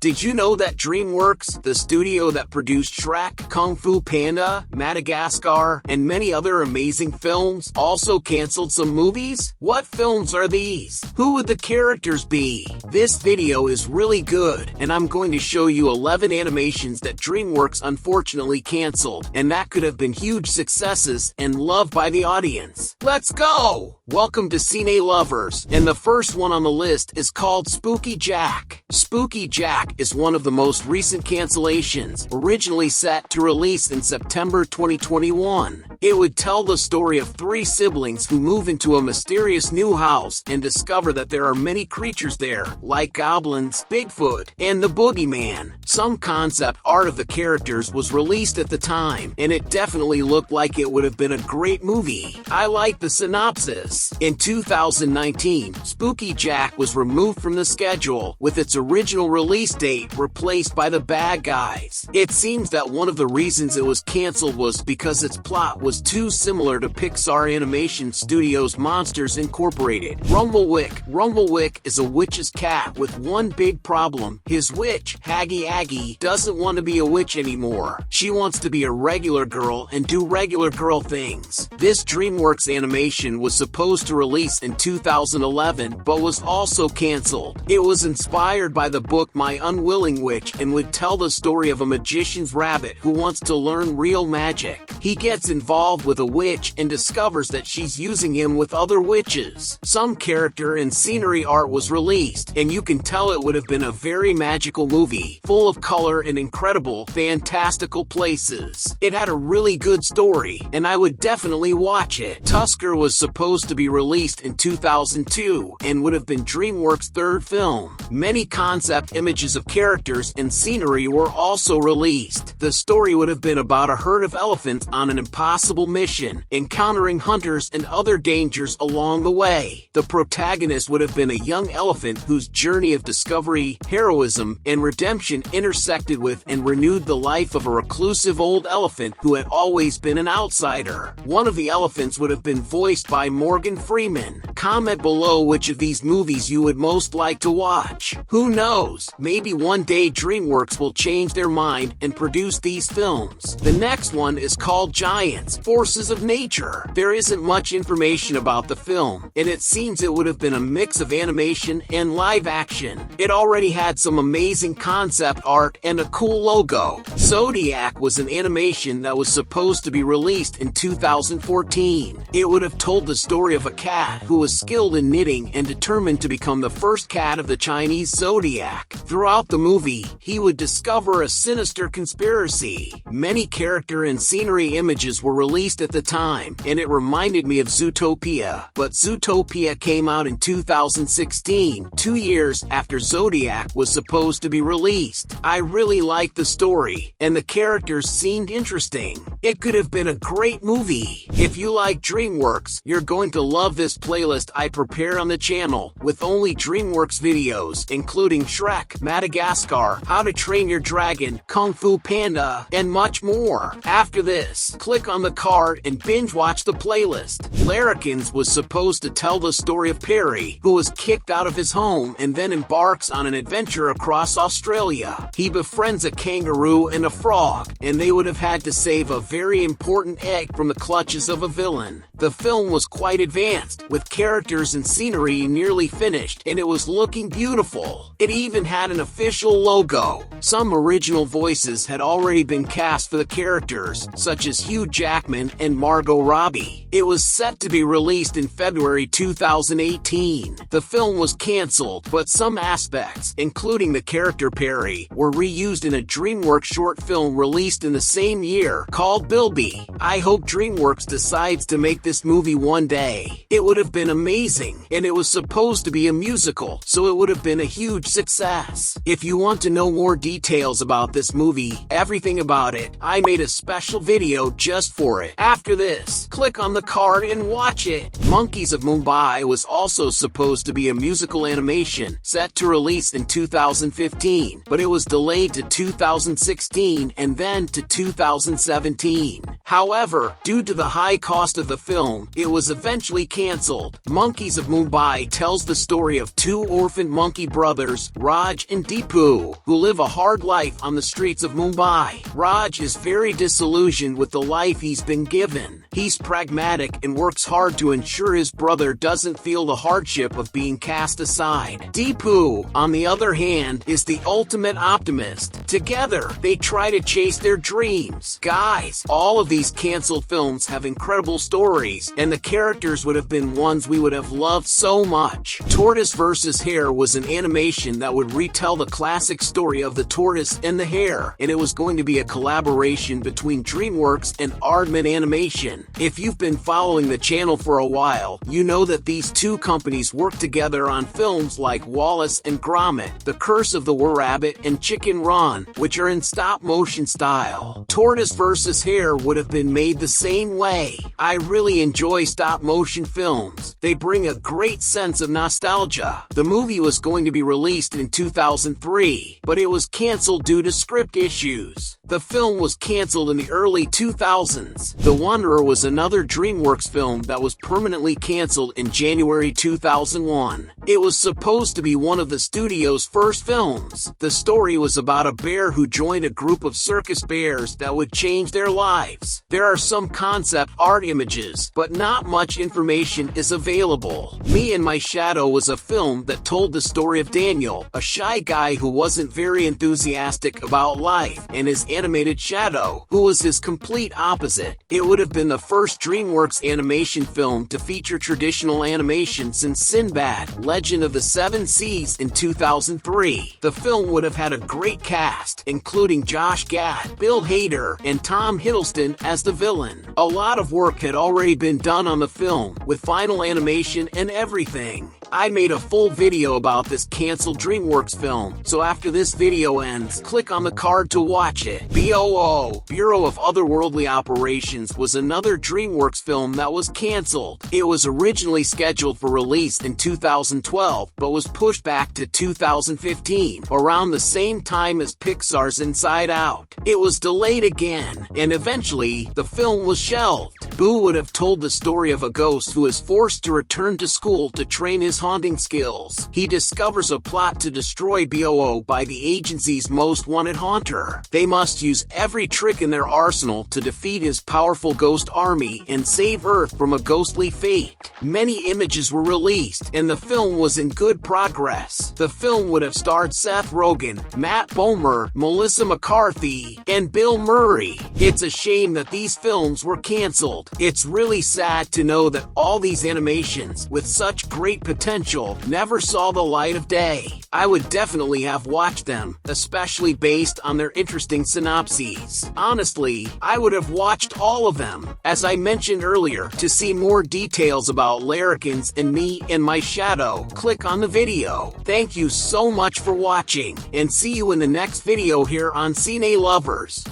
Did you know that Dreamworks, the studio that produced Shrek, Kung Fu Panda, Madagascar, and many other amazing films, also canceled some movies? What films are these? Who would the characters be? This video is really good, and I'm going to show you 11 animations that Dreamworks unfortunately canceled, and that could have been huge successes and loved by the audience. Let's go! Welcome to Cine Lovers, and the first one on the list is called Spooky Jack. Spooky Jack is one of the most recent cancellations, originally set to release in September 2021. It would tell the story of three siblings who move into a mysterious new house and discover that there are many creatures there, like goblins, Bigfoot, and the boogeyman. Some concept art of the characters was released at the time, and it definitely looked like it would have been a great movie. I like the synopsis. In 2019, Spooky Jack was removed from the schedule, with its original release date replaced by The Bad Guys. It seems that one of the reasons it was canceled was because its plot was too similar to Pixar Animation Studios' Monsters Incorporated. Rumblewick is a witch's cat with one big problem. His witch, Aggie, doesn't want to be a witch anymore. She wants to be a regular girl and do regular girl things. This Dreamworks animation was supposed to release in 2011, but was also canceled. It was inspired by the book My Unwilling Witch and would tell the story of a magician's rabbit who wants to learn real magic. He gets involved with a witch and discovers that she's using him with other witches. Some character and scenery art was released, and you can tell it would have been a very magical movie, full of color and incredible, fantastical places. It had a really good story, and I would definitely watch it. Tusker was supposed to be released in 2002, and would have been Dreamworks' third film. Many concept images of characters and scenery were also released. The story would have been about a herd of elephants on an impossible mission, encountering hunters and other dangers along the way. The protagonist would have been a young elephant whose journey of discovery, heroism, and redemption intersected with and renewed the life of a reclusive old elephant who had always been an outsider. One of the elephants would have been voiced by Morgan Freeman. Comment below which of these movies you would most like to watch. Who knows, maybe one day Dreamworks will change their mind and produce these films. The next one is called Giants, Forces of Nature. There isn't much information about the film, and it seems it would have been a mix of animation and live action. It already had some amazing concept art and a cool logo. Zodiac was an animation that was supposed to be released in 2014. It would have told the story of a cat who was skilled in knitting and determined to become the first cat of the Chinese Zodiac. Throughout the movie, he would discover a sinister conspiracy. Many character and scenery images were released at the time, and it reminded me of Zootopia. But Zootopia came out in 2016, 2 years after Zodiac was supposed to be released. I really liked the story, and the characters seemed interesting. It could have been a great movie. If you like Dreamworks, you're going to love this playlist I prepare on the channel, with only Dreamworks videos, including Shrek, Madagascar, How to Train Your Dragon, Kung Fu Panda, and much more. After this, click on the card and binge watch the playlist. Larrikins was supposed to tell the story of Perry, who was kicked out of his home and then embarks on an adventure across Australia. He befriends a kangaroo and a frog, and they would have had to save a very important egg from the clutches of a villain. The film was quite advanced, with characters and scenery nearly finished, and it was looking beautiful. It even had an official logo. Some original voices had already been cast for the characters, such as Hugh Jackman and Margot Robbie. It was set to be released in February 2018. The film was canceled, but some aspects, including the character Perry, were reused in a Dreamworks short film released in the same year called Bilby. I hope Dreamworks decides to make this movie one day. It would have been amazing, and it was supposed to be a musical, so it would have been a huge success. If you want to know more details about this movie, everything about it, I made a special video just for it. After this, click on the card and watch it. Monkeys of Mumbai was also supposed to be a musical animation, set to release in 2015, but it was delayed to 2016 and then to 2017. However, due to the high cost of the film, it was eventually eventually canceled. Monkeys of Mumbai tells the story of two orphaned monkey brothers, Raj and Deepu, who live a hard life on the streets of Mumbai. Raj is very disillusioned with the life he's been given. He's pragmatic and works hard to ensure his brother doesn't feel the hardship of being cast aside. Deepu, on the other hand, is the ultimate optimist. Together, they try to chase their dreams. Guys, all of these canceled films have incredible stories, and the characters would have been ones we would have loved so much. Tortoise vs. Hare was an animation that would retell the classic story of the tortoise and the hare, and it was going to be a collaboration between Dreamworks and Aardman Animation. If you've been following the channel for a while, you know that these two companies work together on films like Wallace and Gromit, The Curse of the Were-Rabbit, and Chicken Run, which are in stop-motion style. Tortoise vs. Hare would have been made the same way. I really enjoy stop-motion films. They bring a great sense of nostalgia. The movie was going to be released in 2003, but it was canceled due to script issues. The film was canceled in the early 2000s. The Wanderer was another Dreamworks film that was permanently canceled in January 2001. It was supposed to be one of the studio's first films. The story was about a bear who joined a group of circus bears that would change their lives. There are some concept art images, but not much information is available. Me and My Shadow was a film that told the story of Daniel, a shy guy who wasn't very enthusiastic about life, and his animated shadow, who was his complete opposite. It would have been the first Dreamworks animation film to feature traditional animation since Sinbad, Legend of the Seven Seas in 2003. The film would have had a great cast, including Josh Gad, Bill Hader, and Tom Hiddleston as the villain. A lot of work had already been done on the film, with final animation and everything. I made a full video about this canceled Dreamworks film, so after this video ends, click on the card to watch it. BOO, Bureau of Otherworldly Operations, was another Dreamworks film that was canceled. It was originally scheduled for release in 2012, but was pushed back to 2015, around the same time as Pixar's Inside Out. It was delayed again, and eventually, the film was shelved. Boo would have told the story of a ghost who is forced to return to school to train his haunting skills. He discovers a plot to destroy BOO by the agency's most wanted haunter. They must use every trick in their arsenal to defeat his powerful ghost army and save Earth from a ghostly fate. Many images were released, and the film was in good progress. The film would have starred Seth Rogen, Matt Bomer, Melissa McCarthy, and Bill Murray. It's a shame that these films were canceled. It's really sad to know that all these animations, with such great potential, never saw the light of day. I would definitely have watched them, especially based on their interesting synopses. Honestly, I would have watched all of them. As I mentioned earlier, to see more details about Larrikins and Me and My Shadow, click on the video. Thank you so much for watching, and see you in the next video here on Cine Lovers.